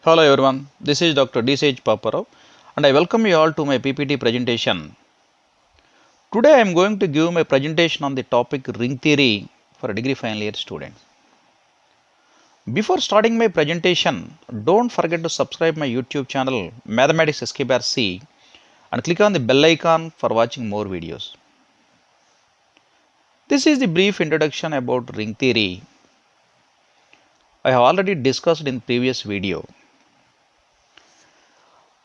Hello everyone, this is Dr. D. Sage Paparao and I welcome you all to my PPT presentation. Today I am going to give my presentation on the topic ring theory for a degree final year students. Before starting my presentation, don't forget to subscribe my YouTube channel Mathematics SK and click on the bell icon for watching more videos. This is the brief introduction about ring theory. I have already discussed in previous video.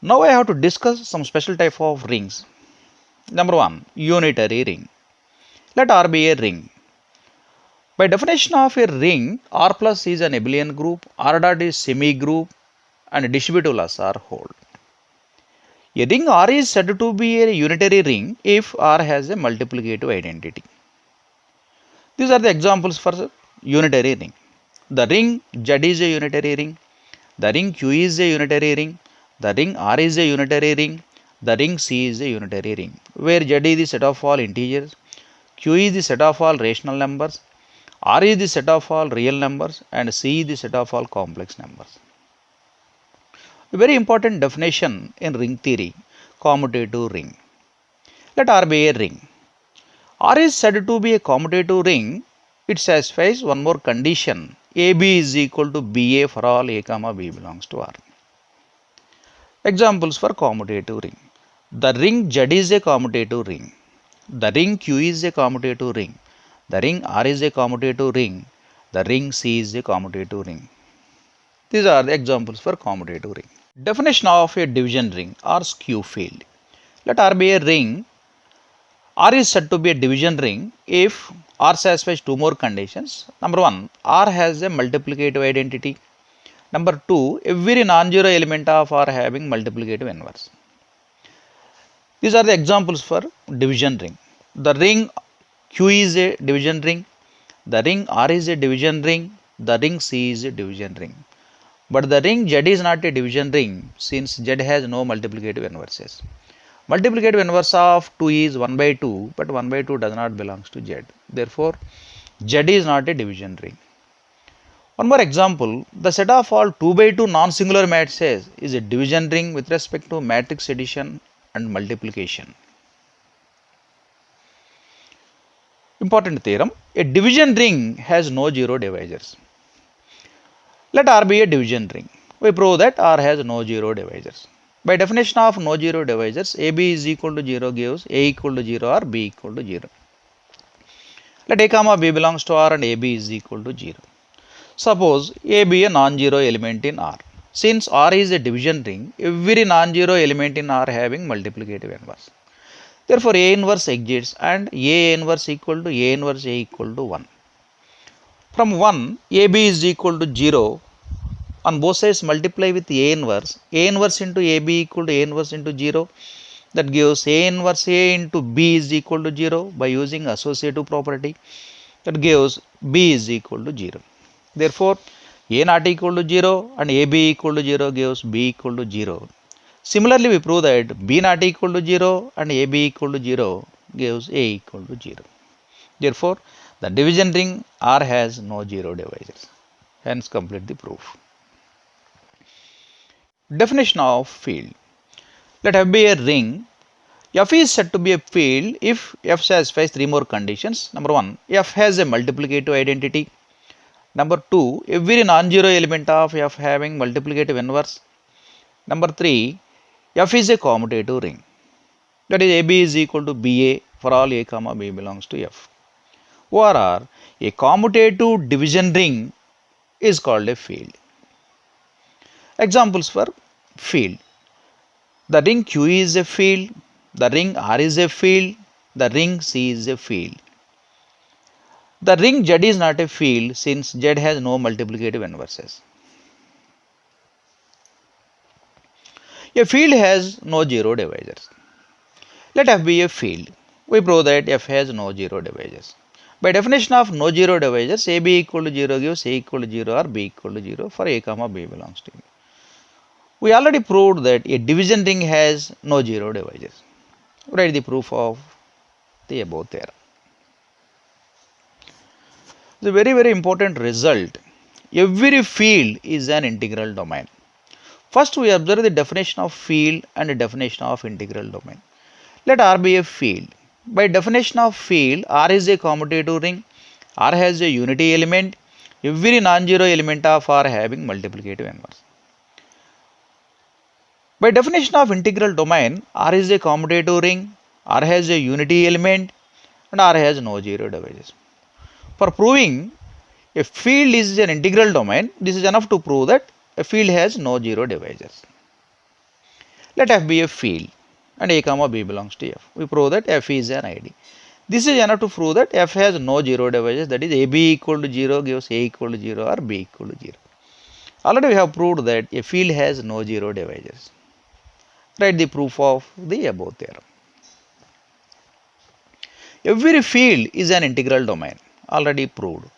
Now I have to discuss some special type of rings. Number 1, unitary ring. Let R be a ring. By definition of a ring, R plus is an abelian group, R dot is semi-group and distributive laws are hold. A ring R is said to be a unitary ring if R has a multiplicative identity. These are the examples for unitary ring. The ring Z is a unitary ring, the ring Q is a unitary ring, the ring R is a unitary ring, the ring C is a unitary ring, where Z is the set of all integers, Q is the set of all rational numbers, R is the set of all real numbers and C is the set of all complex numbers. A very important definition in ring theory, commutative ring. Let R be a ring. R is said to be a commutative ring. It satisfies one more condition. AB is equal to BA for all A comma B belongs to R. Examples for commutative ring. The ring Z is a commutative ring. The ring Q is a commutative ring. The ring R is a commutative ring. The ring C is a commutative ring. These are the examples for commutative ring. Definition of a division ring or skew field. Let R be a ring. R is said to be a division ring if R satisfies two more conditions. Number 1, R has a multiplicative identity. Number 2, every non-zero element of R having multiplicative inverse. These are the examples for division ring. The ring Q is a division ring. The ring R is a division ring. The ring C is a division ring. But the ring Z is not a division ring since Z has no multiplicative inverses. Multiplicative inverse of 2 is 1 by 2, but 1 by 2 does not belongs to Z. Therefore, Z is not a division ring. One more example, the set of all 2 by 2 non-singular matrices is a division ring with respect to matrix addition and multiplication. Important theorem, a division ring has no zero divisors. Let R be a division ring. We prove that R has no zero divisors. By definition of no zero divisors, AB is equal to 0 gives A equal to 0 or B equal to 0. Let A comma B belongs to R and AB is equal to 0. Suppose A be a non-zero element in R. Since R is a division ring, every non-zero element in R having multiplicative inverse. Therefore, A inverse exists and A inverse equal to A inverse A equal to 1. From 1, AB is equal to 0. On both sides multiply with A inverse into AB equal to A inverse into 0. That gives A inverse A into B is equal to 0 by using associative property. That gives B is equal to 0. Therefore, A not equal to 0 and AB equal to 0 gives B equal to 0. Similarly, we prove that B not equal to 0 and AB equal to 0 gives A equal to 0. Therefore, the division ring R has no zero divisors. Hence, complete the proof. Definition of field. Let F be a ring. F is said to be a field if F satisfies three more conditions. Number 1, F has a multiplicative identity. Number 2, every non-zero element of F having multiplicative inverse. Number 3, F is a commutative ring. That is AB is equal to BA for all A comma B belongs to F. ORR, a commutative division ring is called a field. Examples for field. The ring Q is a field, the ring R is a field, the ring C is a field. The ring Z is not a field since Z has no multiplicative inverses. A field has no zero divisors. Let F be a field. We prove that F has no zero divisors. By definition of no zero divisors, AB equal to 0 gives A equal to 0 or B equal to 0 for A comma B belongs to A. We already proved that a division ring has no zero divisors. Write the proof of the above theorem. The very important result. Every field is an integral domain. First, we observe the definition of field and the definition of integral domain. Let R be a field. By definition of field, R is a commutative ring. R has a unity element. Every non-zero element of R having multiplicative inverse. By definition of integral domain, R is a commutative ring. R has a unity element and R has no zero divisors. For proving a field is an integral domain, this is enough to prove that a field has no zero divisors. Let F be a field and A comma B belongs to F. We prove that F is an ID. This is enough to prove that F has no zero divisors, that is AB equal to 0 gives A equal to 0 or B equal to 0. Already we have proved that a field has no zero divisors. Write the proof of the above theorem. Every field is an integral domain, already proved.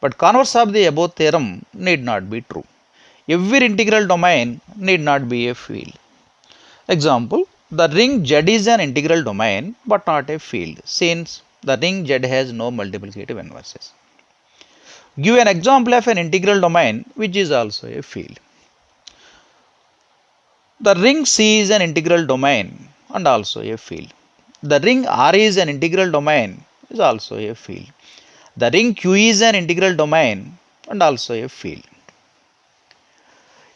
But converse of the above theorem need not be true. Every integral domain need not be a field. Example, the ring Z is an integral domain but not a field, since the ring Z has no multiplicative inverses. Give an example of an integral domain which is also a field. The ring C is an integral domain and also a field. The ring R is an integral domain is also a field. The ring Q is an integral domain and also a field.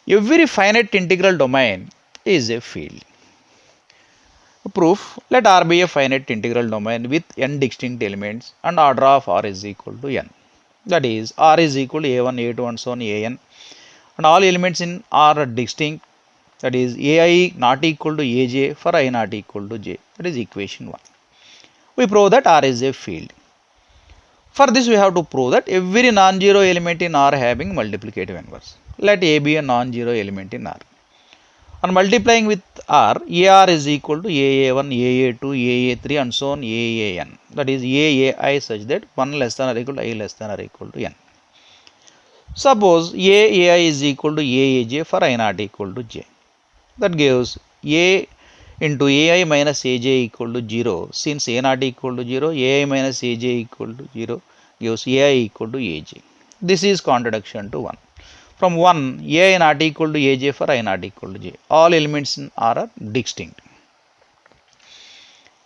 Every finite integral domain is a field. Proof, let R be a finite integral domain with n distinct elements and order of R is equal to n. That is, R is equal to A1, A2 and so on An, and all elements in R are distinct. That is, Ai not equal to Aj for I not equal to j. That is equation 1. We prove that R is a field. For this we have to prove that every non-zero element in R having multiplicative inverse. Let A be a non-zero element in R. On multiplying with R, AR is equal to AA1, AA2, AA3 and so on AAN. That is AAI such that 1 less than or equal to I less than or equal to n. Suppose AAI is equal to AAJ for I not equal to j. That gives A into AI minus AJ equal to 0. Since A not equal to 0, AI minus AJ equal to 0 gives AI equal to AJ. This is contradiction to 1. From 1, AI not equal to AJ for I not equal to j. All elements in R are distinct.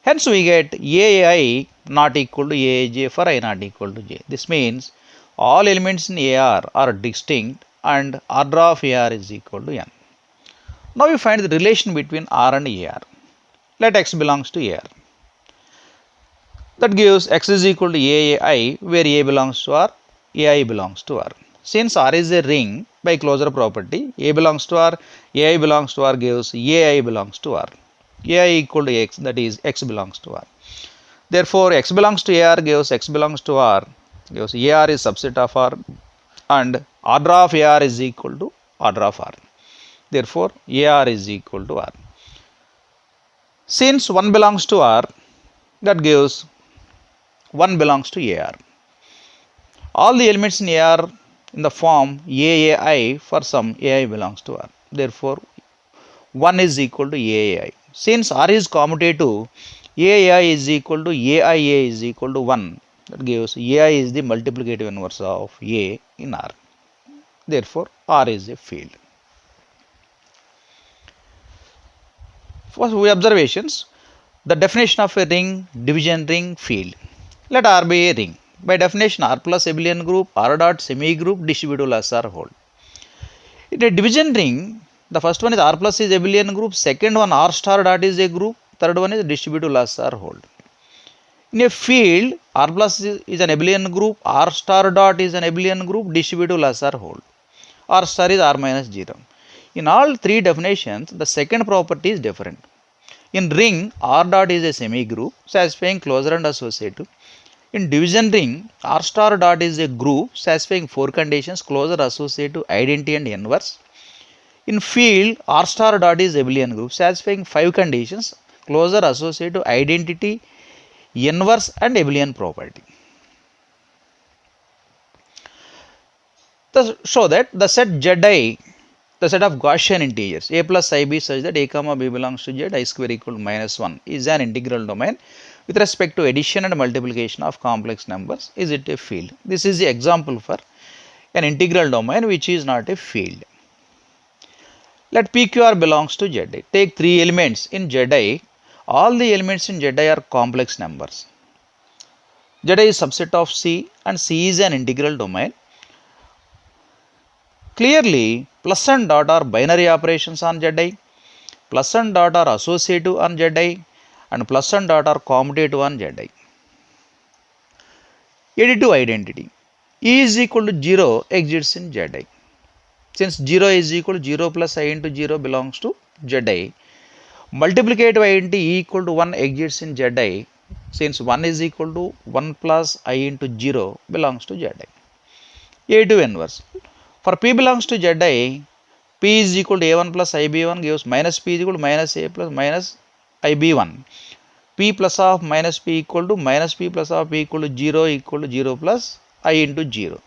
Hence we get AI not equal to AJ for I not equal to j. This means all elements in AR are distinct and order of AR is equal to n. Now we find the relation between R and AR. Let X belongs to AR. That gives X is equal to AAI, where A belongs to R, AI belongs to R. Since R is a ring by closure property, A belongs to R, AI belongs to R gives AI belongs to R. AI equal to X, that is X belongs to R. Therefore, X belongs to AR gives X belongs to R, gives AR is subset of R, and order of AR is equal to order of R. Therefore, AR is equal to R. Since 1 belongs to R, that gives 1 belongs to AR. All the elements in AR in the form AAI, for some AI belongs to R. Therefore, 1 is equal to AAI. Since R is commutative, AAI is equal to AIA is equal to 1. That gives AI is the multiplicative inverse of A in R. Therefore, R is a field. First, we observations. The definition of a ring, division ring, field. Let R be a ring. By definition, R plus abelian group, R dot semi group, distributive less R whole. In a division ring, the first one is R plus is abelian group, second one R star dot is a group, third one is distributive less R whole. In a field, R plus is an abelian group, R star dot is an abelian group, distributive less R whole. R star is R minus 0. In all three definitions, the second property is different. In ring, R dot is a semi group satisfying closure and associative. In division ring, R star dot is a group satisfying 4 conditions: closure, associative, identity and inverse. In field, R star dot is abelian group satisfying 5 conditions: closure, associative, identity, inverse and abelian property. Show that the set Zi, the set of Gaussian integers a plus ib such that a comma b belongs to z, I square equal to minus 1 is an integral domain with respect to addition and multiplication of complex numbers. Is it a field? This is the example for an integral domain which is not a field. Let PQR belongs to Zi. Take three elements in Zi. All the elements in Zi are complex numbers. Zi is subset of C and C is an integral domain. Clearly, plus and dot are binary operations on Zi. Plus and dot are associative on Zi and plus and dot are commutative on Zi. Additive identity. E is equal to 0 exists in Zi. Since 0 is equal to 0 plus I into 0 belongs to Zi. Multiplicative identity E equal to 1 exists in Zi. Since 1 is equal to 1 plus I into 0 belongs to Zi. Additive inverse. For P belongs to Zi, P is equal to A1 plus IB1 gives minus P is equal to minus A plus minus IB1. P plus of minus P equal to minus P plus of P equal to 0 plus I into 0.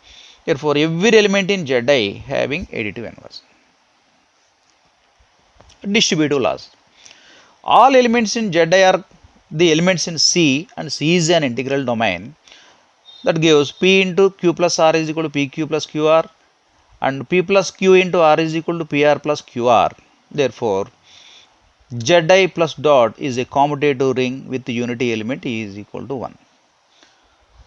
Therefore, every element in Zi having additive inverse. Distributive laws. All elements in Zi are the elements in C and C is an integral domain. That gives P into Q plus R is equal to PQ plus QR and P plus Q into R is equal to PR plus QR. Therefore, Zi plus dot is a commutative ring with the unity element E is equal to 1.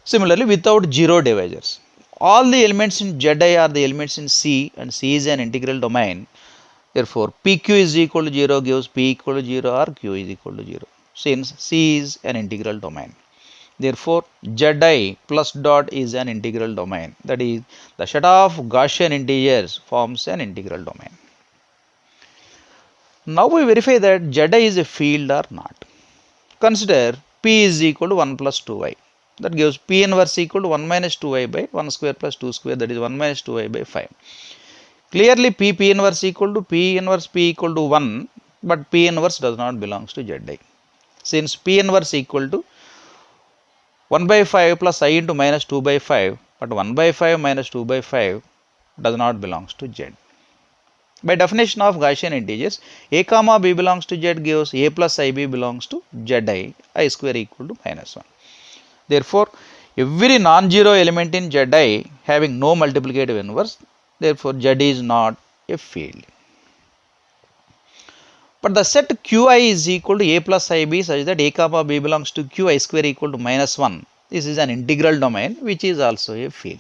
Similarly, without zero divisors, all the elements in Zi are the elements in C and C is an integral domain. Therefore, PQ is equal to 0 gives P equal to 0 or Q is equal to 0 since C is an integral domain. Therefore, Zi plus dot is an integral domain, that is the set of Gaussian integers forms an integral domain. Now we verify that Zi is a field or not. Consider P is equal to 1 plus 2y. That gives P inverse equal to 1 minus 2y by 1 square plus 2 square, that is 1 minus 2y by 5. Clearly P inverse equal to P inverse P equal to 1, but P inverse does not belongs to Zi. Since P inverse equal to 1 by 5 plus I into minus 2 by 5, but 1 by 5 minus 2 by 5 does not belongs to Z. By definition of Gaussian integers, A comma B belongs to Z gives A plus IB belongs to Zi, I square equal to minus 1. Therefore, every non-zero element in Zi having no multiplicative inverse, therefore Z is not a field. But the set Qi is equal to A plus IB such that A comma B belongs to Qi square equal to minus 1. This is an integral domain which is also a field.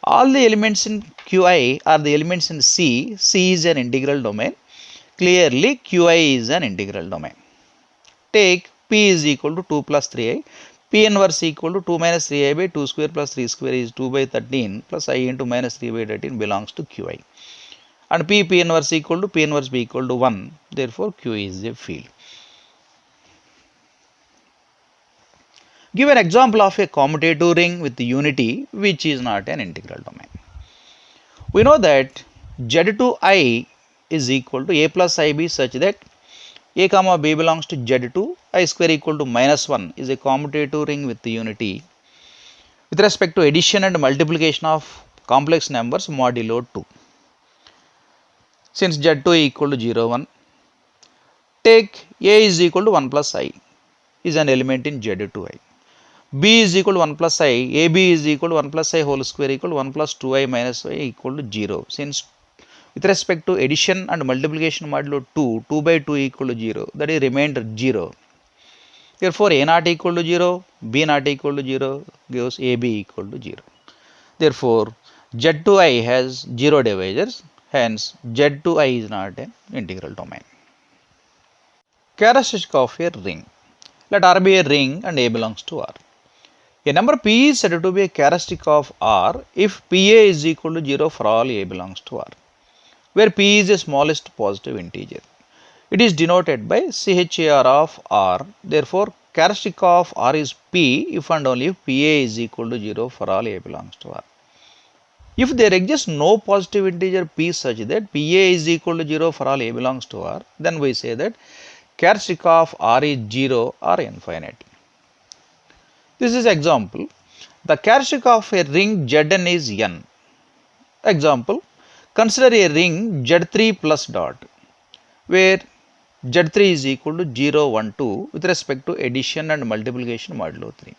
All the elements in Qi are the elements in C. C is an integral domain. Clearly Qi is an integral domain. Take P is equal to 2 plus 3i. P inverse equal to 2 minus 3i by 2 square plus 3 square is 2 by 13 plus I into minus 3 by 13 belongs to Qi. And P inverse equal to P inverse B equal to 1. Therefore, Q is a field. Give an example of a commutative ring with unity which is not an integral domain. We know that Z2I is equal to A plus IB such that A comma B belongs to Z2, I square equal to minus 1 is a commutative ring with unity with respect to addition and multiplication of complex numbers modulo 2. Since Z2 equal to 0, 1, take A is equal to 1 plus I is an element in Z2I. B is equal to 1 plus I, AB is equal to 1 plus I whole square equal to 1 plus 2I minus I equal to 0. Since with respect to addition and multiplication modulo 2, 2 by 2 equal to 0, that is remainder 0. Therefore, A not equal to 0, B not equal to 0 gives AB equal to 0. Therefore, Z2I has 0 divisors, hence Z2I is not an integral domain. Characteristic of a ring. Let R be a ring and A belongs to R. A number P is said to be a characteristic of R if PA is equal to 0 for all A belongs to R, where P is the smallest positive integer. It is denoted by CHAR of R. Therefore, characteristic of R is P if and only if PA is equal to 0 for all A belongs to R. If there exists no positive integer P such that PA is equal to 0 for all A belongs to R, then we say that characteristic of R is 0 or infinite. This is example. The characteristic of a ring Zn is n. Example, consider a ring Z3 plus dot, where Z3 is equal to 0, 1, 2 with respect to addition and multiplication modulo 3.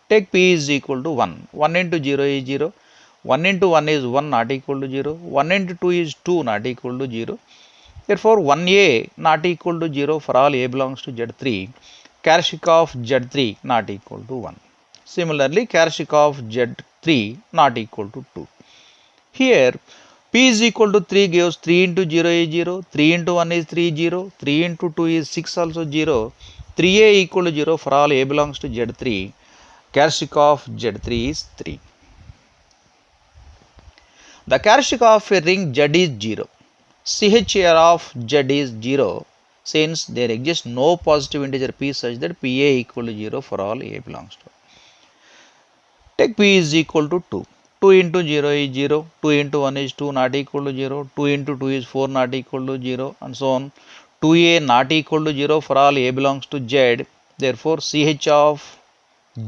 Take P is equal to 1. 1 into 0 is 0. 1 into 1 is 1 not equal to 0. 1 into 2 is 2 not equal to 0. Therefore, 1a not equal to 0 for all a belongs to Z3. Characteristic of Z3 not equal to 1. Similarly, characteristic of Z3 not equal to 2. Here, P is equal to 3 gives 3 into 0 is 0, 3 into 1 is 3 0, 3 into 2 is 6 also 0, 3a equal to 0 for all a belongs to Z3. Characteristic of Z3 is 3. The characteristic of a ring Z is 0. CHR of Z is 0 since there exists no positive integer P such that PA equal to 0 for all A belongs to. Take P is equal to 2. 2 into 0 is 0, 2 into 1 is 2 not equal to 0, 2 into 2 is 4 not equal to 0 and so on. 2A not equal to 0 for all A belongs to Z, therefore CH of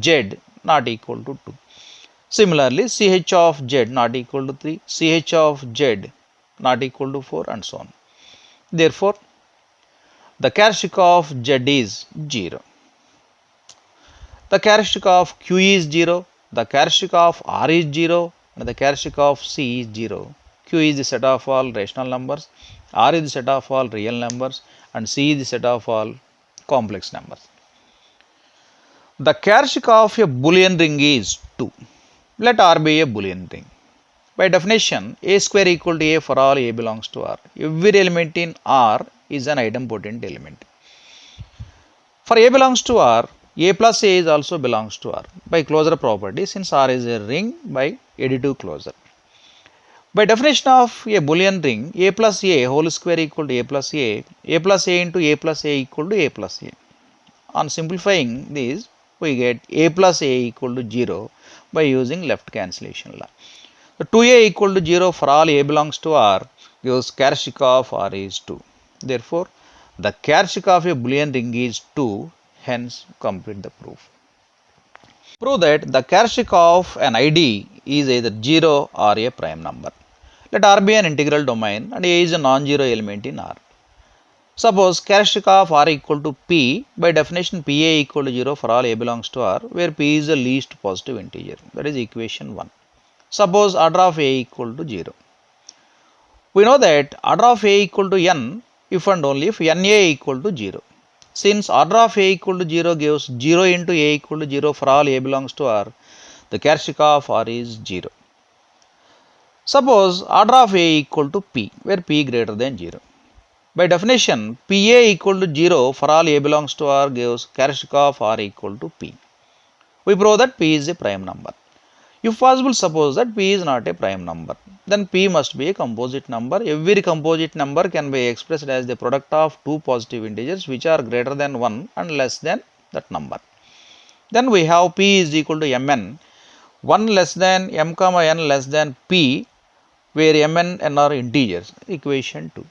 Z not equal to 2. Similarly, CH of Z not equal to 3, CH of Z not equal to 4 and so on. Therefore, the characteristic of Z is 0. The characteristic of Q is 0, the characteristic of R is 0 and the characteristic of C is 0. Q is the set of all rational numbers, R is the set of all real numbers and C is the set of all complex numbers. The characteristic of a Boolean ring is 2. Let R be a Boolean ring. By definition, A square equal to A for all A belongs to R. Every element in R is an idempotent element. For A belongs to R, A plus A is also belongs to R by closure property since R is a ring by additive closure. By definition of a Boolean ring, A plus A whole square equal to A plus A into A plus A equal to A plus A. On simplifying this, we get A plus A equal to 0 by using left cancellation law. The 2A equal to 0 for all A belongs to R gives characteristic of R is 2. Therefore, the characteristic of a Boolean ring is 2, hence complete the proof. Prove that the characteristic of an ID is either 0 or a prime number. Let R be an integral domain and A is a non-zero element in R. Suppose characteristic of R equal to P, by definition PA equal to 0 for all A belongs to R, where P is the least positive integer, that is equation 1. Suppose order of A equal to 0. We know that order of A equal to n if and only if NA equal to 0. Since order of A equal to 0 gives 0 into A equal to 0 for all A belongs to R, the characteristic of R is 0. Suppose order of A equal to P, where P greater than 0. By definition, PA equal to 0 for all A belongs to R gives characteristic of R equal to P. We prove that P is a prime number. If possible, suppose that P is not a prime number, then P must be a composite number. Every composite number can be expressed as the product of two positive integers which are greater than 1 and less than that number. Then we have P is equal to Mn, 1 less than M comma N less than P, where M and N are integers, equation 2.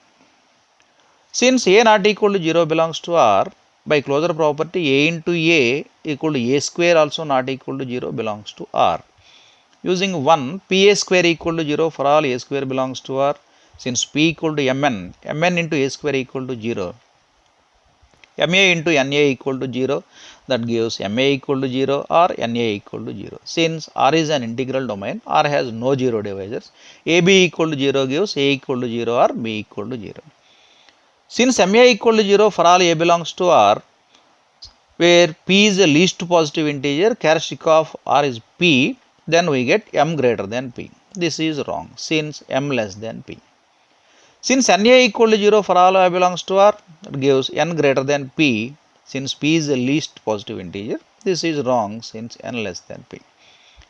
Since A not equal to 0 belongs to R, by closure property A into A equal to A square also not equal to 0 belongs to R. Using 1, PA square equal to 0 for all A square belongs to R. Since P equal to Mn, Mn into A square equal to 0. Ma into Na equal to 0, that gives Ma equal to 0 or Na equal to 0. Since R is an integral domain, R has no zero divisors. AB equal to 0 gives A equal to 0 or B equal to 0. Since Ma equal to 0 for all A belongs to R, where P is the least positive integer, characteristic of R is P, then we get M greater than P. This is wrong since M less than P. Since Na equal to 0 for all I belongs to R, that gives N greater than P. Since P is the least positive integer, this is wrong since N less than P.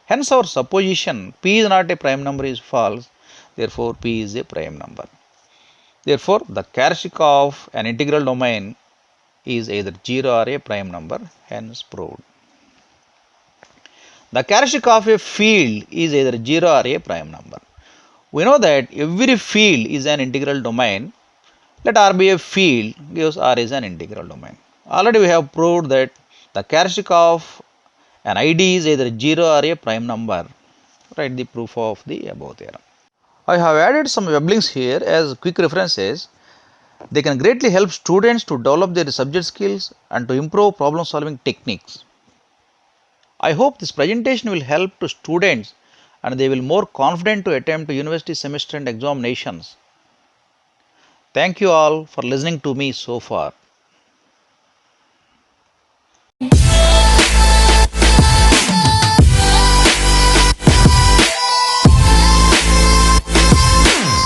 Hence our supposition P is not a prime number is false, therefore P is a prime number. Therefore, the characteristic of an integral domain is either 0 or a prime number, hence proved. The characteristic of a field is either 0 or a prime number. We know that every field is an integral domain. Let R be a field gives R is an integral domain. Already we have proved that the characteristic of an ID is either 0 or a prime number. Write the proof of the above theorem. I have added some web links here as quick references. They can greatly help students to develop their subject skills and to improve problem solving techniques. I hope this presentation will help to students and they will more confident to attempt university semester and examinations. Thank you all for listening to me so far.